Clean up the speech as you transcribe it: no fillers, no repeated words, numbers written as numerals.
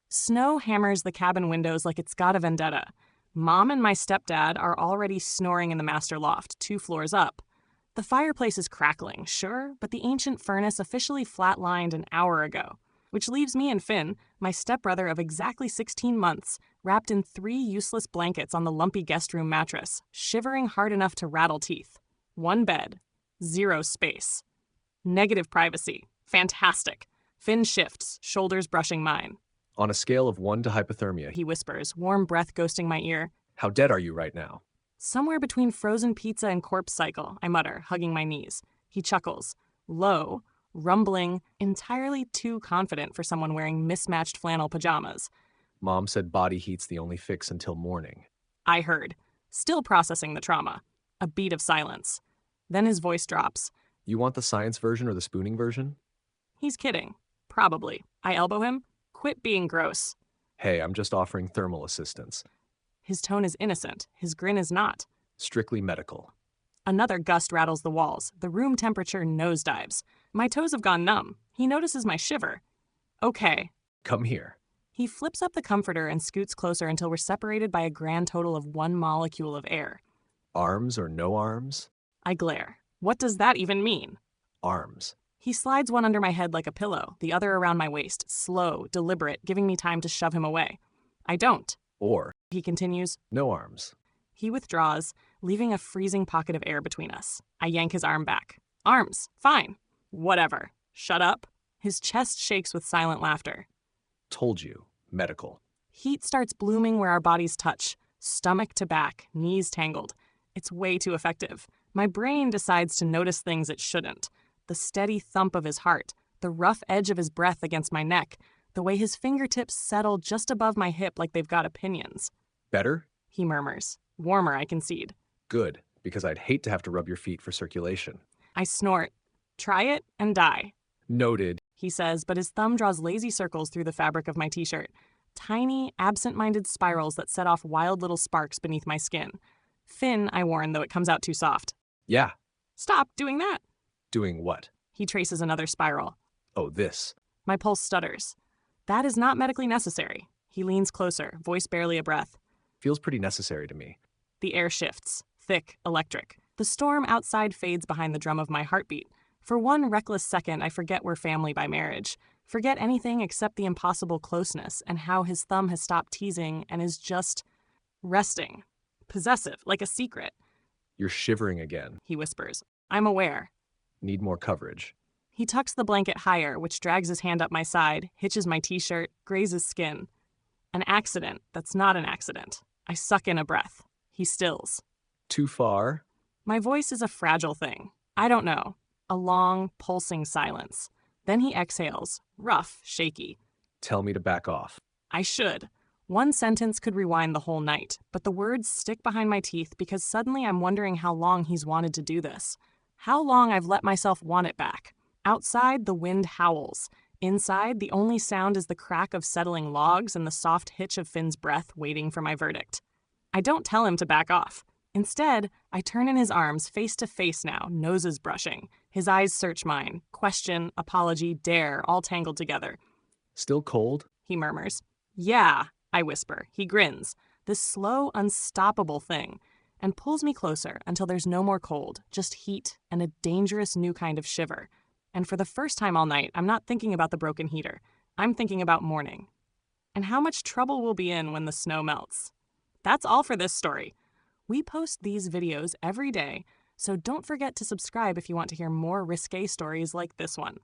Snow hammers the cabin windows like it's got a vendetta. Mom and my stepdad are already snoring in the master loft, 2 floors up. The fireplace is crackling, sure, but the ancient furnace officially flatlined an hour ago, which leaves me and Finn, my stepbrother of exactly 16 months, wrapped in 3 useless blankets on the lumpy guest room mattress, shivering hard enough to rattle teeth. 1 bed, 0 space. Negative privacy. Fantastic. Finn shifts, shoulders brushing mine. On a scale of 1 to hypothermia, He whispers, warm breath ghosting my ear. How dead are you right now? Somewhere between frozen pizza and corpse cycle, I mutter, hugging my knees. He chuckles. Low, rumbling, entirely too confident for someone wearing mismatched flannel pajamas. Mom said body heat's the only fix until morning. I heard, still processing the trauma. A beat of silence. Then his voice drops. You want the science version or the spooning version? He's kidding. Probably. I elbow him. Quit being gross. Hey, I'm just offering thermal assistance. His tone is innocent. His grin is not. Strictly medical. Another gust rattles the walls. The room temperature nosedives. My toes have gone numb. He notices my shiver. Okay. Come here. He flips up the comforter and scoots closer until we're separated by a grand total of 1 molecule of air. Arms or no arms? I glare. What does that even mean? Arms. He slides one under my head like a pillow, the other around my waist, slow, deliberate, giving me time to shove him away. I don't. Or, He continues. no arms. He withdraws, leaving a freezing pocket of air between us. I yank his arm back. Arms. Fine. Whatever. Shut up. His chest shakes with silent laughter. Told you. Medical. Heat starts blooming where our bodies touch. Stomach to back, knees tangled. It's way too effective. My brain decides to notice things it shouldn't. The steady thump of his heart, the rough edge of his breath against my neck, the way his fingertips settle just above my hip like they've got opinions. Better? He murmurs. Warmer, I concede. Good, because I'd hate to have to rub your feet for circulation. I snort. Try it and die. Noted. He says, but his thumb draws lazy circles through the fabric of my t-shirt. Tiny, absent-minded spirals that set off wild little sparks beneath my skin. Finn, I warn, though it comes out too soft. Yeah. Stop doing that. Doing what? He traces another spiral. Oh, this. My pulse stutters. That is not medically necessary. He leans closer, voice barely a breath. Feels pretty necessary to me. The air shifts, thick, electric. The storm outside fades behind the drum of my heartbeat. For one reckless second, I forget we're family by marriage. Forget anything except the impossible closeness and how his thumb has stopped teasing and is just resting. Possessive, like a secret. You're shivering again. He whispers. I'm aware. Need more coverage. He tucks the blanket higher, which drags his hand up my side, hitches my t-shirt, grazes skin. An accident that's not an accident. I suck in a breath. He stills. Too far? My voice is a fragile thing. I don't know. A long, pulsing silence. Then he exhales, rough, shaky. Tell me to back off. I should. One sentence could rewind the whole night, but the words stick behind my teeth because suddenly I'm wondering how long he's wanted to do this. How long I've let myself want it back. Outside, the wind howls. Inside, the only sound is the crack of settling logs and the soft hitch of Finn's breath waiting for my verdict. I don't tell him to back off. Instead, I turn in his arms face to face now, noses brushing. His eyes search mine. Question, apology, dare, all tangled together. Still cold? He murmurs. Yeah, I whisper. He grins. This slow, unstoppable thing. And pulls me closer until there's no more cold, just heat and a dangerous new kind of shiver. And for the first time all night, I'm not thinking about the broken heater. I'm thinking about morning. And how much trouble we'll be in when the snow melts. That's all for this story. We post these videos every day, so don't forget to subscribe if you want to hear more risque stories like this one.